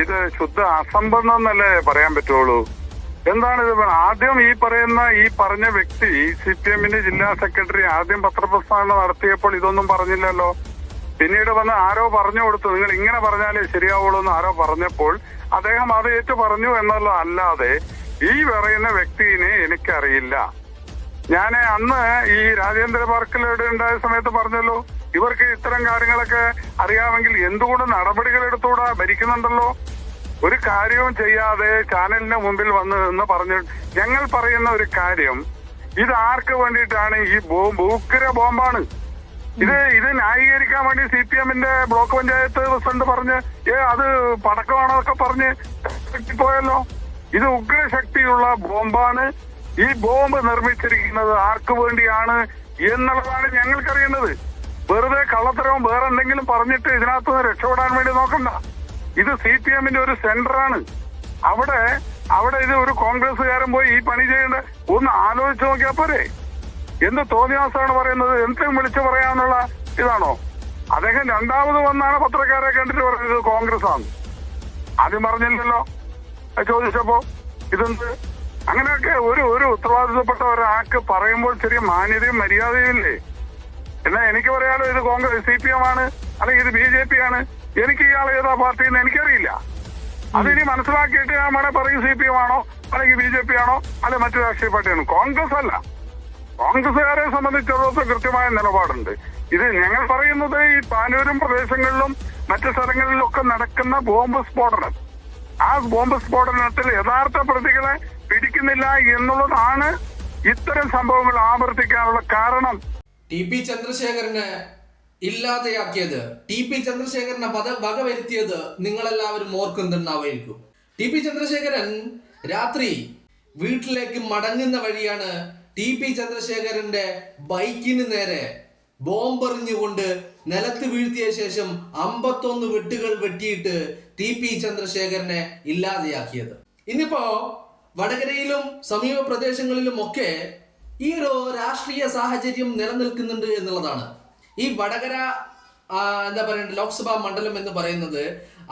ഇത് ശുദ്ധ അസംബന്ധം എന്നല്ലേ പറയാൻ പറ്റുള്ളൂ. എന്താണിത്? ആദ്യം ഈ പറഞ്ഞ വ്യക്തി CPM ജില്ലാ സെക്രട്ടറി ആദ്യം പത്രപ്രസ്ഥാനം നടത്തിയപ്പോൾ ഇതൊന്നും പറഞ്ഞില്ലല്ലോ. പിന്നീട് വന്ന് ആരോ പറഞ്ഞു കൊടുത്തു, നിങ്ങൾ ഇങ്ങനെ പറഞ്ഞാലേ ശരിയാവുള്ളൂ എന്ന് ആരോ പറഞ്ഞപ്പോൾ അദ്ദേഹം അത് ഏറ്റു പറഞ്ഞു എന്നുള്ള അല്ലാതെ ഈ പറയുന്ന വ്യക്തിനെ എനിക്കറിയില്ല. ഞാൻ അന്ന് ഈ രാജേന്ദ്ര പാർക്കിലൂടെ ഉണ്ടായ സമയത്ത് പറഞ്ഞല്ലോ, ഇവർക്ക് ഇത്തരം കാര്യങ്ങളൊക്കെ അറിയാമെങ്കിൽ എന്തുകൊണ്ട് നടപടികൾ എടുത്തുകൂടാ? ഭരിക്കുന്നുണ്ടല്ലോ. ഒരു കാര്യവും ചെയ്യാതെ ചാനലിന് മുമ്പിൽ വന്ന് എന്ന് പറഞ്ഞു. ഞങ്ങൾ പറയുന്ന ഒരു കാര്യം, ഇത് ആർക്ക് വേണ്ടിയിട്ടാണ്? ഈ ഭൂക്കര ബോംബാണ് ഇത് ന്യായീകരിക്കാൻ വേണ്ടി CPM ബ്ലോക്ക് പഞ്ചായത്ത് പ്രസിഡന്റ് പറഞ്ഞ് അത് പടക്കമാണൊക്കെ പറഞ്ഞ് പോയല്ലോ. ഇത് ഉഗ്രശക്തിയുള്ള ബോംബാണ്. ഈ ബോംബ് നിർമ്മിച്ചിരിക്കുന്നത് ആർക്ക് വേണ്ടിയാണ് എന്നുള്ളതാണ് ഞങ്ങൾക്കറിയേണ്ടത്. വെറുതെ കള്ളത്തരവും വേറെ എന്തെങ്കിലും പറഞ്ഞിട്ട് ഇതിനകത്ത് നിന്ന് രക്ഷപ്പെടാൻ വേണ്ടി നോക്കണ്ട. ഇത് CPM ഒരു സെന്ററാണ്. അവിടെ ഇത് ഒരു കോൺഗ്രസ്സുകാരൻ പോയി ഈ പണി ചെയ്യേണ്ട ഒന്ന് ആലോചിച്ച് നോക്കിയാൽ പോരെ. എന്ത് തോന്നിയാസാണ് പറയുന്നത്? എന്തെങ്കിലും വിളിച്ചു പറയാനുള്ള ഇതാണോ? അദ്ദേഹം രണ്ടാമത് വന്നാണ് പത്രക്കാരെ കണ്ടിട്ട് പറയുന്നത് കോൺഗ്രസ് ആണ്. ആദ്യം പറഞ്ഞില്ലല്ലോ ചോദിച്ചപ്പോ. ഇതെന്ത് അങ്ങനെയൊക്കെ ഒരു ഉത്തരവാദിത്തപ്പെട്ട ഒരാൾക്ക് പറയുമ്പോൾ ചെറിയ മാന്യതയും മര്യാദയും ഇല്ലേ? എന്നാ എനിക്ക് പറയാലോ ഇത് CPM ആണ് അല്ലെങ്കിൽ ഇത് BJP ആണ്. എനിക്ക് ഇയാൾ ഏതാ പാർട്ടിന്ന് എനിക്കറിയില്ല. അതിനി മനസ്സിലാക്കിയിട്ട് ഞാൻ വേണേ പറയും CPM ആണോ അല്ലെങ്കിൽ BJP ആണോ അല്ലെ മറ്റു രാഷ്ട്രീയ പാർട്ടിയാണോ. കോൺഗ്രസ് അല്ല. കോൺഗ്രസുകാരെ സംബന്ധിച്ചിടത്തോളം കൃത്യമായ നിലപാടുണ്ട്. ഇത് ഞങ്ങൾ പറയുന്നത് ഈ പാനൂരും പ്രദേശങ്ങളിലും മറ്റു സ്ഥലങ്ങളിലൊക്കെ നടക്കുന്ന ബോംബ് സ്ഫോടനം, ആ ബോംബ് സ്ഫോടനത്തിൽ യഥാർത്ഥ പ്രതികളെ പിടിക്കുന്നില്ല എന്നുള്ളതാണ് ഇത്തരം സംഭവങ്ങൾ ആവർത്തിക്കാനുള്ള കാരണം. TP ചന്ദ്രശേഖരന് ഇല്ലാതെയാക്കിയത്, TP ചന്ദ്രശേഖരനെ വകവരുത്തിയത് നിങ്ങളെല്ലാവരും ഓർക്കുന്നുണ്ടാവുമായിരിക്കും. TP ചന്ദ്രശേഖരൻ രാത്രി വീട്ടിലേക്ക് മടങ്ങുന്ന വഴിയാണ് TP ചന്ദ്രശേഖരന്റെ ബൈക്കിന് നേരെ ബോംബെറിഞ്ഞുകൊണ്ട് നിലത്ത് വീഴ്ത്തിയ ശേഷം 51 വെട്ടുകൾ വെട്ടിയിട്ട് TP ചന്ദ്രശേഖരനെ ഇല്ലാതെയാക്കിയത്. ഇന്നിപ്പോ വടകരയിലും സമീപ പ്രദേശങ്ങളിലും ഒക്കെ ഈ ഒരു രാഷ്ട്രീയ സാഹചര്യം നിലനിൽക്കുന്നുണ്ട് എന്നുള്ളതാണ്. ഈ വടകര ലോക്സഭാ മണ്ഡലം എന്ന് പറയുന്നത്,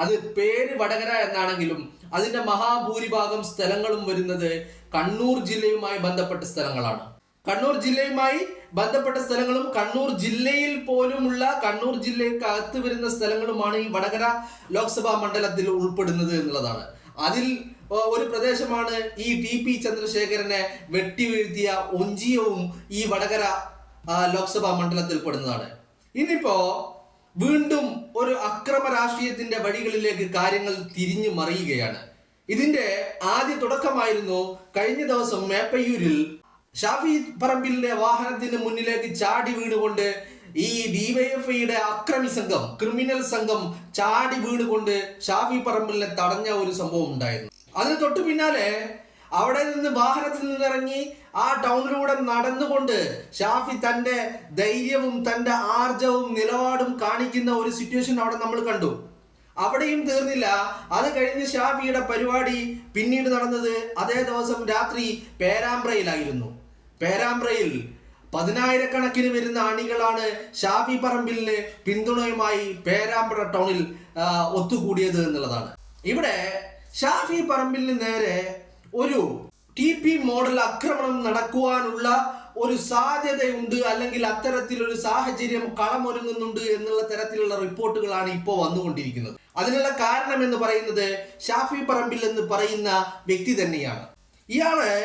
അത് പേര് വടകര എന്നാണെങ്കിലും അതിന്റെ മഹാഭൂരിഭാഗം സ്ഥലങ്ങളും വരുന്നത് കണ്ണൂർ ജില്ലയുമായി ബന്ധപ്പെട്ട സ്ഥലങ്ങളാണ്. കണ്ണൂർ ജില്ലയുമായി ബന്ധപ്പെട്ട സ്ഥലങ്ങളും കണ്ണൂർ ജില്ലയിൽ പോലുമുള്ള കണ്ണൂർ ജില്ലയ്ക്കകത്ത് വരുന്ന സ്ഥലങ്ങളുമാണ് ഈ വടകര ലോക്സഭാ മണ്ഡലത്തിൽ ഉൾപ്പെടുന്നത് എന്നുള്ളതാണ്. അതിൽ ഒരു പ്രദേശമാണ് ഈ TP ചന്ദ്രശേഖരനെ വെട്ടിവീഴ്ത്തിയ ഒഞ്ചിയവും ഈ വടകര ലോക്സഭാ മണ്ഡലത്തിൽ പെടുന്നതാണ്. ഇനിയിപ്പോ വീണ്ടും ഒരു അക്രമ രാഷ്ട്രീയത്തിന്റെ വഴികളിലേക്ക് കാര്യങ്ങൾ തിരിഞ്ഞു മറിയുകയാണ്. ഇതിന്റെ ആദ്യ തുടക്കമായിരുന്നു കഴിഞ്ഞ ദിവസം മേപ്പയ്യൂരിൽ ഷാഫി പറമ്പിലിന്റെ വാഹനത്തിന് മുന്നിലേക്ക് ചാടി വീണുകൊണ്ട് ഈ DYFIയുടെ അക്രമി സംഘം, ക്രിമിനൽ സംഘം ചാടി വീണുകൊണ്ട് ഷാഫി പറമ്പിലിനെ തടഞ്ഞ ഒരു സംഭവം ഉണ്ടായിരുന്നു. അതിന് തൊട്ടു പിന്നാലെ അവിടെ നിന്ന് വാഹനത്തിൽ നിന്നിറങ്ങി ആ ടൗണിലൂടെ നടന്നുകൊണ്ട് ഷാഫി തന്റെ ധൈര്യവും തന്റെ ആർജവും നിലപാടും കാണിക്കുന്ന ഒരു സിറ്റുവേഷൻ അവിടെ നമ്മൾ കണ്ടു. അവിടെയും തീർന്നില്ല. അത് കഴിഞ്ഞ് ഷാഫിയുടെ പരിപാടി പിന്നീട് നടന്നത് അതേ ദിവസം രാത്രി പേരാമ്പ്രയിലായിരുന്നു. പേരാമ്പ്രയിൽ 10,000-കണക്കിന് വരുന്ന അണികളാണ് ഷാഫി പറമ്പിലിന് പിന്തുണയുമായി പേരാമ്പ്ര ടൗണിൽ ഒത്തുകൂടിയത് എന്നുള്ളതാണ്. ഇവിടെ ഷാഫി പറമ്പിലിന് നേരെ ഒരു TP മോഡൽ ആക്രമണം നടക്കുവാനുള്ള ഒരു സാധ്യതയുണ്ട്, അല്ലെങ്കിൽ അത്തരത്തിലൊരു സാഹചര്യം കളമൊരുങ്ങുന്നുണ്ട് എന്നുള്ള തരത്തിലുള്ള റിപ്പോർട്ടുകളാണ് ഇപ്പോൾ വന്നുകൊണ്ടിരിക്കുന്നത്. അതിനുള്ള കാരണം എന്ന് പറയുന്നത് ഷാഫി പറമ്പിൽ എന്ന് പറയുന്ന വ്യക്തി തന്നെയാണ്. ഇയാളെ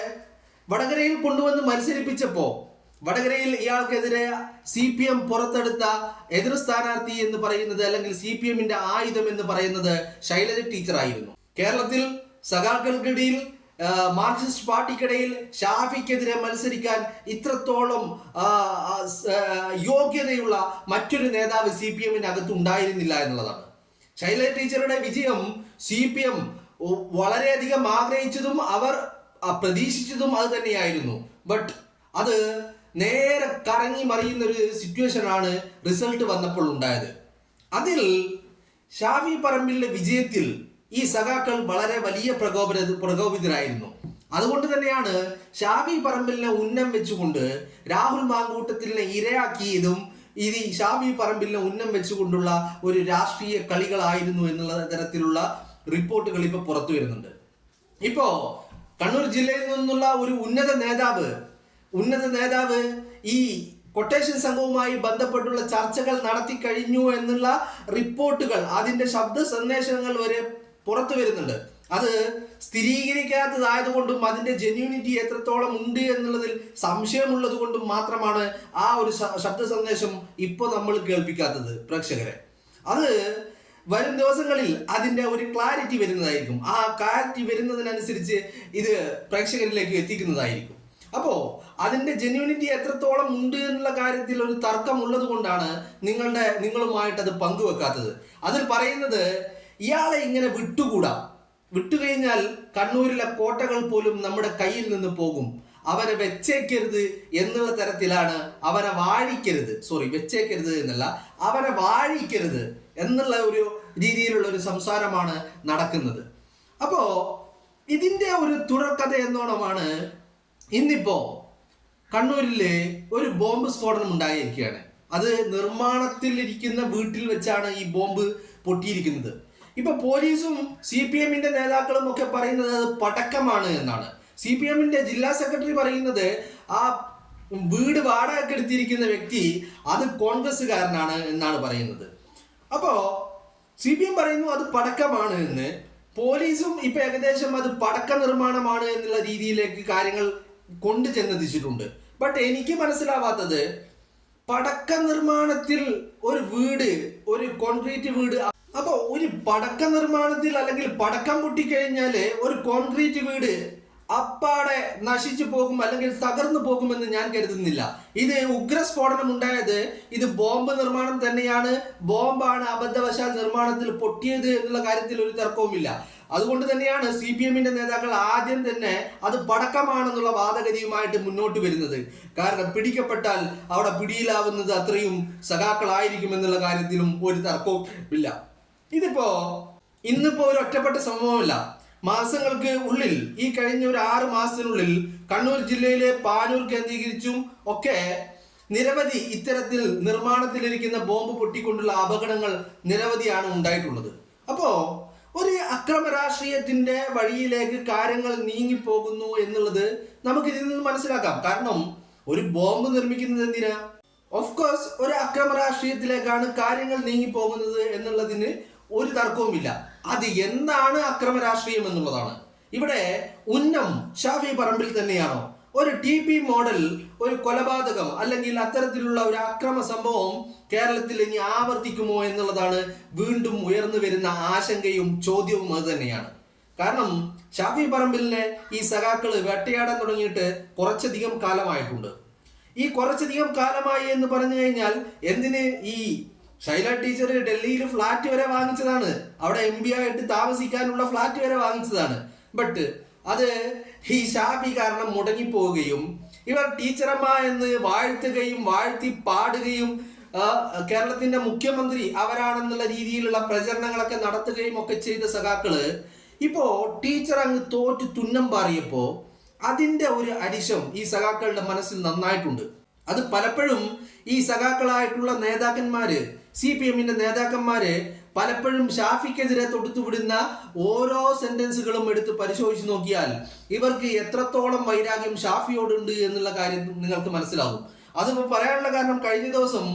വടകരയിൽ കൊണ്ടുവന്ന് മത്സരിപ്പിച്ചപ്പോ വടകരയിൽ ഇയാൾക്കെതിരെ CPM പുറത്തെടുത്ത എതിർ സ്ഥാനാർത്ഥി എന്ന് പറയുന്നത്, അല്ലെങ്കിൽ CPMന്റെ ആയുധം എന്ന് പറയുന്നത് ശൈലജ ടീച്ചർ ആയിരുന്നു. കേരളത്തിൽ സഖാക്കൾക്കിടയിൽ, മാർക്സിസ്റ്റ് പാർട്ടിക്കിടയിൽ ഷാഫിക്കെതിരെ മത്സരിക്കാൻ ഇത്രത്തോളം യോഗ്യതയുള്ള മറ്റൊരു നേതാവ് CPMന്റെ അകത്ത് ഉണ്ടായിരുന്നില്ല എന്നുള്ളതാണ്. ശൈലജ ടീച്ചറുടെ വിജയം CPM വളരെയധികം ആഗ്രഹിച്ചതും അവർ പ്രതീക്ഷിച്ചതും അത് തന്നെയായിരുന്നു. ബട്ട് അത് നേരെ കറങ്ങി മറിയുന്ന ഒരു സിറ്റുവേഷനാണ് റിസൾട്ട് വന്നപ്പോൾ ഉണ്ടായത്. അതിൽ ഷാഫി പറമ്പിലിന്റെ വിജയത്തിൽ ഈ സഖാക്കൾ വളരെ വലിയ പ്രകോപിതരായിരുന്നു. അതുകൊണ്ട് തന്നെയാണ് ഷാഫി പറമ്പിലിനെ ഉന്നം വെച്ചുകൊണ്ട് രാഹുൽ മാങ്കൂട്ടത്തിലിനെ ഇരയാക്കിയതും ഇത് ഷാഫി പറമ്പിലിനെ ഉന്നം വെച്ചുകൊണ്ടുള്ള ഒരു രാഷ്ട്രീയ കളികളായിരുന്നു എന്നുള്ള തരത്തിലുള്ള റിപ്പോർട്ടുകൾ ഇപ്പൊ പുറത്തു വരുന്നുണ്ട്. ഇപ്പോ കണ്ണൂർ ജില്ലയിൽ നിന്നുള്ള ഒരു ഉന്നത നേതാവ് ഈ കൊട്ടേഷൻ സംഘവുമായി ബന്ധപ്പെട്ടുള്ള ചർച്ചകൾ നടത്തി കഴിഞ്ഞു എന്നുള്ള റിപ്പോർട്ടുകൾ, അതിന്റെ ശബ്ദ സന്ദേശങ്ങൾ വരെ പുറത്തു വരുന്നുണ്ട്. അത് സ്ഥിരീകരിക്കാത്തതായതുകൊണ്ടും അതിന്റെ ജെന്യൂനിറ്റി എത്രത്തോളം ഉണ്ട് എന്നുള്ളതിൽ സംശയമുള്ളത് കൊണ്ടും മാത്രമാണ് ആ ഒരു ശബ്ദ സന്ദേശം ഇപ്പോൾ നമ്മൾ കേൾപ്പിക്കാത്തത് പ്രേക്ഷകരെ. അത് വരും ദിവസങ്ങളിൽ അതിന്റെ ഒരു ക്ലാരിറ്റി വരുന്നതായിരിക്കും. ആ ക്ലാരിറ്റി വരുന്നതിനനുസരിച്ച് ഇത് പ്രേക്ഷകരിലേക്ക് എത്തിക്കുന്നതായിരിക്കും. അപ്പോ അതിന്റെ ജെന്യൂനിറ്റി എത്രത്തോളം ഉണ്ട് എന്നുള്ള കാര്യത്തിൽ ഒരു തർക്കം ഉള്ളത് കൊണ്ടാണ് നിങ്ങളുമായിട്ട് അത് പങ്കുവെക്കാത്തത്. അതിൽ പറയുന്നത് ഇയാളെ ഇങ്ങനെ വിട്ടുകഴിഞ്ഞാൽ കണ്ണൂരിലെ കോട്ടകൾ പോലും നമ്മുടെ കയ്യിൽ നിന്ന് പോകും, അവനെ വെച്ചേക്കരുത് എന്നുള്ള തരത്തിലാണ്, അവനെ വാഴിക്കരുത് എന്നുള്ള ഒരു രീതിയിലുള്ള ഒരു സംസാരമാണ് നടക്കുന്നത്. അപ്പോ ഇതിന്റെ ഒരു തുടർക്കഥ എന്നോണമാണ് ഇന്നിപ്പോ കണ്ണൂരില് ഒരു ബോംബ് സ്ഫോടനം ഉണ്ടായിരിക്കുകയാണ്. അത് നിർമ്മാണത്തിലിരിക്കുന്ന വീട്ടിൽ വെച്ചാണ് ഈ ബോംബ് പൊട്ടിയിരിക്കുന്നത്. ഇപ്പൊ പോലീസും CPM നേതാക്കളും ഒക്കെ പറയുന്നത് അത് പടക്കമാണ് എന്നാണ്. CPM ജില്ലാ സെക്രട്ടറി പറയുന്നത് ആ വീട് വാടകയ്ക്ക് എടുത്തിരിക്കുന്ന വ്യക്തി അത് കോൺഗ്രസ്സുകാരനാണ് എന്നാണ് പറയുന്നത്. അപ്പോ CPM പറയുന്നു അത് പടക്കമാണ് എന്ന്. പോലീസും ഇപ്പൊ ഏകദേശം അത് പടക്ക നിർമ്മാണമാണ് എന്നുള്ള രീതിയിലേക്ക് കാര്യങ്ങൾ കൊണ്ടു ചെന്നെത്തിച്ചിട്ടുണ്ട്. ബട്ട് എനിക്ക് മനസ്സിലാവാത്തത്, പടക്ക നിർമ്മാണത്തിൽ ഒരു കോൺക്രീറ്റ് വീട്, അപ്പൊ ഒരു പടക്ക നിർമ്മാണത്തിൽ അല്ലെങ്കിൽ പടക്കം പൊട്ടിക്കഴിഞ്ഞാല് ഒരു കോൺക്രീറ്റ് വീട് അപ്പാടെ നശിച്ചു പോകും അല്ലെങ്കിൽ തകർന്നു പോകുമെന്ന് ഞാൻ കരുതുന്നില്ല. ഇത് ഉഗ്രസ്ഫോടനം ഉണ്ടായത് ഇത് ബോംബ് നിർമ്മാണം തന്നെയാണ്, ബോംബാണ് അബദ്ധവശാൽ നിർമ്മാണത്തിൽ പൊട്ടിയത് എന്നുള്ള കാര്യത്തിൽ ഒരു തർക്കവുമില്ല. അതുകൊണ്ട് തന്നെയാണ് CPM നേതാക്കൾ ആദ്യം തന്നെ അത് പടക്കമാണെന്നുള്ള വാദഗതിയുമായിട്ട് മുന്നോട്ട് വരുന്നത്. കാരണം പിടിക്കപ്പെട്ടാൽ അവിടെ പിടിയിലാവുന്നത് അത്രയും സഖാക്കളായിരിക്കും എന്നുള്ള കാര്യത്തിലും ഒരു തർക്കവും ഇല്ല. ഇന്നിപ്പോ ഒരു ഒറ്റപ്പെട്ട സംഭവമല്ല. മാസങ്ങൾക്ക് ഉള്ളിൽ, ഈ കഴിഞ്ഞ ഒരു 6 മാസത്തിനുള്ളിൽ കണ്ണൂർ ജില്ലയിലെ പാനൂർ കേന്ദ്രീകരിച്ചും ഒക്കെ നിരവധി ഇത്തരത്തിൽ നിർമ്മാണത്തിലിരിക്കുന്ന ബോംബ് പൊട്ടിക്കൊണ്ടുള്ള അപകടങ്ങൾ നിരവധിയാണ് ഉണ്ടായിട്ടുള്ളത്. അപ്പോ ഒരു അക്രമ രാഷ്ട്രീയത്തിന്റെ വഴിയിലേക്ക് കാര്യങ്ങൾ നീങ്ങിപ്പോകുന്നു എന്നുള്ളത് നമുക്ക് ഇതിൽ നിന്ന് മനസ്സിലാക്കാം. കാരണം ഒരു ബോംബ് നിർമ്മിക്കുന്നത് എന്തിനാ? ഓഫ് കോഴ്സ് ഒരു അക്രമ രാഷ്ട്രീയത്തിലേക്കാണ് കാര്യങ്ങൾ നീങ്ങിപ്പോകുന്നത് എന്നുള്ളതിന് ഒരു തർക്കവുമില്ല. അത് എന്താണ് അക്രമ രാഷ്ട്രീയം എന്നുള്ളതാണ്. ഇവിടെ ഉന്നം ഷാഫി പറമ്പിൽ തന്നെയാണോ? ഒരു TP മോഡൽ ഒരു കൊലപാതകം അല്ലെങ്കിൽ അത്തരത്തിലുള്ള ഒരു അക്രമ സംഭവം കേരളത്തിൽ ഇനി ആവർത്തിക്കുമോ എന്നുള്ളതാണ് വീണ്ടും ഉയർന്നു വരുന്ന ആശങ്കയും ചോദ്യവും അത് തന്നെയാണ്. കാരണം ഷാഫി പറമ്പിലിനെ ഈ സഖാക്കള് വേട്ടയാടാൻ തുടങ്ങിയിട്ട് കുറച്ചധികം കാലമായിട്ടുണ്ട്. ഈ കുറച്ചധികം കാലമായി എന്ന് പറഞ്ഞു കഴിഞ്ഞാൽ എന്തിന് ഈ ശൈല ടീച്ചർ ഡൽഹിയിൽ ഫ്ലാറ്റ് വരെ വാങ്ങിച്ചതാണ്, അവിടെ MP ആയിട്ട് താമസിക്കാനുള്ള ഫ്ലാറ്റ് വരെ വാങ്ങിച്ചതാണ്. ബട്ട് അത് ഈ ഷാഫി കാരണം മുടങ്ങിപ്പോവുകയും ഇവർ ടീച്ചറമ്മ എന്ന് വാഴ്ത്തുകയും വാഴ്ത്തി പാടുകയും കേരളത്തിന്റെ മുഖ്യമന്ത്രി അവരാണെന്നുള്ള രീതിയിലുള്ള പ്രചരണങ്ങളൊക്കെ നടത്തുകയും ഒക്കെ ചെയ്ത സഖാക്കള് ഇപ്പോ ടീച്ചർ അങ്ങ് തോറ്റ് തുന്നം പാറിയപ്പോ അതിന്റെ ഒരു അരിശം ഈ സഖാക്കളുടെ മനസ്സിൽ നന്നായിട്ടുണ്ട്. അത് പലപ്പോഴും ഈ സഖാക്കളായിട്ടുള്ള നേതാക്കന്മാര്, CPM നേതാക്കന്മാര് പലപ്പോഴും ഷാഫിക്കെതിരെ തൊടുത്തുവിടുന്ന ഓരോ സെന്റൻസുകളും എടുത്ത് പരിശോധിച്ച് നോക്കിയാൽ ഇവർക്ക് എത്രത്തോളം വൈരാഗ്യം ഷാഫിയോടുണ്ട് എന്നുള്ള കാര്യം നിങ്ങൾക്ക് മനസ്സിലാകും. അതിപ്പോ പറയാനുള്ള കാരണം, കഴിഞ്ഞ ദിവസം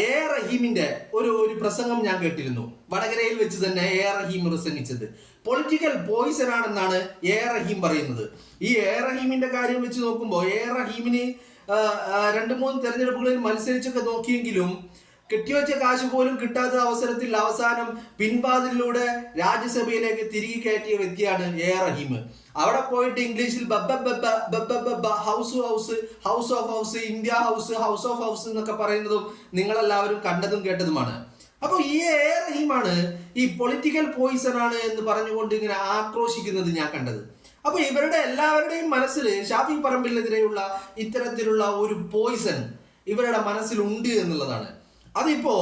AR റഹീമിന്റെ ഒരു പ്രസംഗം ഞാൻ കേട്ടിരുന്നു. വടകരയിൽ വെച്ച് തന്നെ AR റഹീം പ്രസംഗിച്ചത് പൊളിറ്റിക്കൽ പോയിസൺ ആണെന്നാണ് AR റഹീം പറയുന്നത്. ഈ AR റഹീമിന്റെ കാര്യം വെച്ച് നോക്കുമ്പോൾ AR റഹീമിന് 2-3 തെരഞ്ഞെടുപ്പുകളിൽ മത്സരിച്ചൊക്കെ നോക്കിയെങ്കിലും കെട്ടിവെച്ച കാശ് പോലും കിട്ടാത്ത അവസരത്തിൽ അവസാനം പിൻവാതിലൂടെ രാജ്യസഭയിലേക്ക് തിരികെ കയറ്റിയ വ്യക്തിയാണ് AR റഹീം. അവിടെ പോയിട്ട് ഇംഗ്ലീഷിൽ house of house, India house of house എന്നൊക്കെ പറയുന്നതും നിങ്ങളെല്ലാവരും കണ്ടതും കേട്ടതുമാണ്. അപ്പൊ ഈ AR റഹീമാണ് ഈ പൊളിറ്റിക്കൽ പോയിസൺ ആണ് എന്ന് പറഞ്ഞുകൊണ്ട് ഇങ്ങനെ ആക്രോശിക്കുന്നത് ഞാൻ കണ്ടത്. അപ്പൊ ഇവരുടെ എല്ലാവരുടെയും മനസ്സിൽ ഷാഫി പറമ്പിലിനെതിരെയുള്ള ഇത്തരത്തിലുള്ള ഒരു പോയിസൺ ഇവരുടെ മനസ്സിലുണ്ട് എന്നുള്ളതാണ്. അതിപ്പോ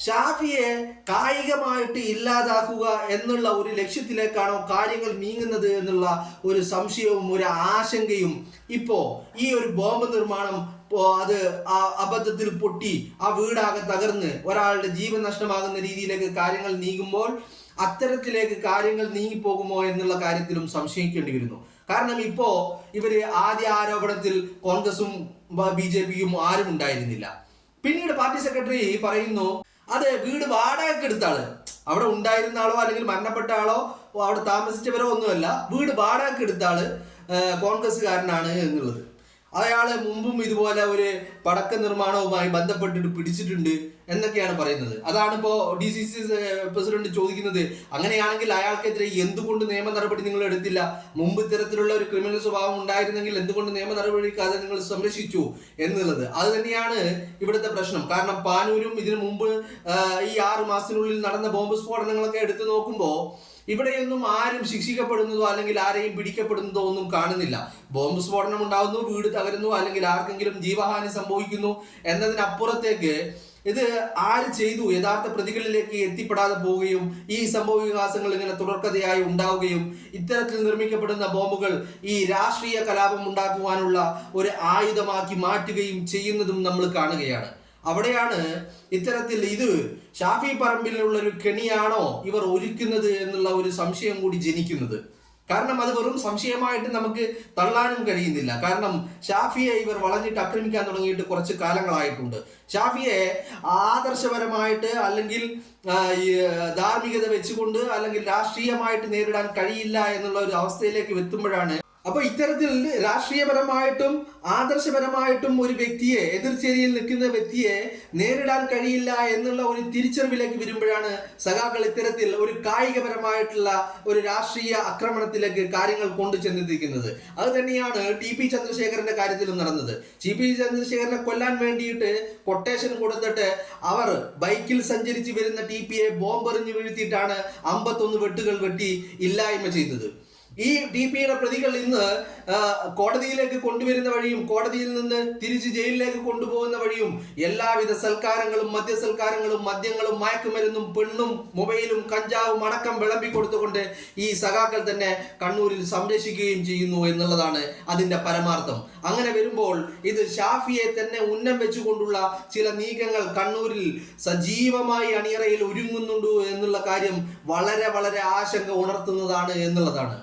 ഷാഫിയെ കായികമായിട്ട് ഇല്ലാതാക്കുക എന്നുള്ള ഒരു ലക്ഷ്യത്തിലേക്കാണോ കാര്യങ്ങൾ നീങ്ങുന്നത് എന്നുള്ള ഒരു സംശയവും ഒരു ആശങ്കയും ഇപ്പോ ഈ ഒരു ബോംബ് നിർമ്മാണം അത് അബദ്ധത്തിൽ പൊട്ടി ആ വീടാകെ തകർന്ന് ഒരാളുടെ ജീവൻ നഷ്ടമാകുന്ന രീതിയിലേക്ക് കാര്യങ്ങൾ നീങ്ങുമ്പോൾ അത്തരത്തിലേക്ക് കാര്യങ്ങൾ നീങ്ങിപ്പോകുമോ എന്നുള്ള കാര്യത്തിലും സംശയിക്കേണ്ടി വരുന്നു. കാരണം ഇപ്പോ ഇവര് ആദ്യ ആരോപണത്തിൽ കോൺഗ്രസും BJPയും ആരും ഉണ്ടായിരുന്നില്ല. പിന്നീട് പാർട്ടി സെക്രട്ടറി പറയുന്നു അത് വീട് വാടകയ്ക്ക് എടുത്ത ആള്, അവിടെ ഉണ്ടായിരുന്ന ആളോ അല്ലെങ്കിൽ മരണപ്പെട്ട ആളോ അവിടെ താമസിച്ചവരോ ഒന്നുമല്ല, വീട് വാടകയ്ക്ക് എടുത്ത ആള് കോൺഗ്രസ്സുകാരനാണ് എന്നുള്ളത്. അയാള് മുമ്പും ഇതുപോലെ ഒരു പടക്ക നിർമ്മാണവുമായി ബന്ധപ്പെട്ടിട്ട് പിടിച്ചിട്ടുണ്ട് എന്നൊക്കെയാണ് പറയുന്നത്. അതാണ് ഇപ്പോൾ DCC പ്രസിഡന്റ് ചോദിക്കുന്നത്, അങ്ങനെയാണെങ്കിൽ അയാൾക്കെതിരെ എന്തുകൊണ്ട് നിയമ നടപടി നിങ്ങൾ എടുത്തില്ല? മുമ്പ് ഇത്തരത്തിലുള്ള ഒരു ക്രിമിനൽ സ്വഭാവം ഉണ്ടായിരുന്നെങ്കിൽ എന്തുകൊണ്ട് നിയമ നടപടിക്കാതെ നിങ്ങൾ സംരക്ഷിച്ചു എന്നുള്ളത്. അത് തന്നെയാണ് ഇവിടുത്തെ പ്രശ്നം. കാരണം പാനൂരും ഇതിനു മുമ്പ് ഈ 6 മാസത്തിനുള്ളിൽ നടന്ന ബോംബ് സ്ഫോടനങ്ങളൊക്കെ എടുത്തു നോക്കുമ്പോൾ ഇവിടെയൊന്നും ആരും ശിക്ഷിക്കപ്പെടുന്നതോ അല്ലെങ്കിൽ ആരെയും പിടിക്കപ്പെടുന്നതോ ഒന്നും കാണുന്നില്ല. ബോംബ് സ്ഫോടനം ഉണ്ടാകുന്നു, വീട് തകരുന്നു, അല്ലെങ്കിൽ ആർക്കെങ്കിലും ജീവഹാനി സംഭവിക്കുന്നു എന്നതിനപ്പുറത്തേക്ക് ഇത് ആര് ചെയ്തു യഥാർത്ഥ പ്രതികളിലേക്ക് എത്തിപ്പെടാതെ പോവുകയും ഈ സംഭവ വികാസങ്ങൾ ഇങ്ങനെ തുടർക്കഥയായി ഉണ്ടാവുകയും ഇത്തരത്തിൽ നിർമ്മിക്കപ്പെടുന്ന ബോംബുകൾ ഈ രാഷ്ട്രീയ കലാപം ഉണ്ടാക്കുവാനുള്ള ഒരു ആയുധമാക്കി മാറ്റുകയും ചെയ്യുന്നതും നമ്മൾ കാണുകയാണ്. അവിടെയാണ് ഇത്തരത്തിൽ ഇത് ഷാഫി പറമ്പിലുള്ള ഒരു കെണിയാണോ ഇവർ ഒരുക്കുന്നത് എന്നുള്ള ഒരു സംശയം കൂടി ജനിക്കുന്നത്. കാരണം അത് വെറും സംശയമായിട്ട് നമുക്ക് തള്ളാനും കഴിയുന്നില്ല. കാരണം ഷാഫിയെ ഇവർ വളഞ്ഞിട്ട് ആക്രമിക്കാൻ തുടങ്ങിയിട്ട് കുറച്ച് കാലങ്ങളായിട്ടുണ്ട്. ഷാഫിയെ ആദർശപരമായിട്ട് അല്ലെങ്കിൽ ധാർമ്മികത വെച്ചുകൊണ്ട് അല്ലെങ്കിൽ രാഷ്ട്രീയമായിട്ട് നേരിടാൻ കഴിയില്ല എന്നുള്ള ഒരു അവസ്ഥയിലേക്ക് എത്തുമ്പോഴാണ്. അപ്പൊ ഇത്തരത്തിൽ രാഷ്ട്രീയപരമായിട്ടും ആദർശപരമായിട്ടും ഒരു വ്യക്തിയെ, എതിർചേരിയിൽ നിൽക്കുന്ന വ്യക്തിയെ നേരിടാൻ കഴിയില്ല എന്നുള്ള ഒരു തിരിച്ചറിവിലേക്ക് വരുമ്പോഴാണ് സഖാക്കൾ ഇത്തരത്തിൽ ഒരു കായികപരമായിട്ടുള്ള ഒരു രാഷ്ട്രീയ ആക്രമണത്തിലേക്ക് കാര്യങ്ങൾ കൊണ്ടു ചെന്നെത്തിക്കുന്നത്. അത് തന്നെയാണ് TP ചന്ദ്രശേഖരന്റെ കാര്യത്തിലും നടന്നത്. TP ചന്ദ്രശേഖരനെ കൊല്ലാൻ വേണ്ടിയിട്ട് കൊട്ടേഷൻ കൊടുത്തിട്ട് അവർ ബൈക്കിൽ സഞ്ചരിച്ച് വരുന്ന TPയെ ബോംബെറിഞ്ഞ് വീഴ്ത്തിയിട്ടാണ് 51 വെട്ടുകൾ വെട്ടി ഇല്ലായ്മ ചെയ്തത്. ഈ DPയുടെ പ്രതികൾ ഇന്ന് കോടതിയിലേക്ക് കൊണ്ടുവരുന്ന വഴിയും കോടതിയിൽ നിന്ന് തിരിച്ച് ജയിലിലേക്ക് കൊണ്ടുപോകുന്ന വഴിയും എല്ലാവിധ സൽക്കാരങ്ങളും മദ്യസൽക്കാരങ്ങളും മദ്യങ്ങളും മയക്കുമരുന്നും പെണ്ണും മൊബൈലും കഞ്ചാവും അടക്കം വിളമ്പി കൊടുത്തുകൊണ്ട് ഈ സഖാക്കൾ തന്നെ കണ്ണൂരിൽ സംരക്ഷിക്കുകയും ചെയ്യുന്നു എന്നുള്ളതാണ് അതിന്റെ പരമാർത്ഥം. അങ്ങനെ വരുമ്പോൾ ഇത് ഷാഫിയെ തന്നെ ഉന്നം വെച്ചുകൊണ്ടുള്ള ചില നീക്കങ്ങൾ കണ്ണൂരിൽ സജീവമായി അണിയറയിൽ ഒരുങ്ങുന്നുണ്ടോ എന്നുള്ള കാര്യം വളരെ വളരെ ആശങ്ക ഉണർത്തുന്നതാണ് എന്നുള്ളതാണ്.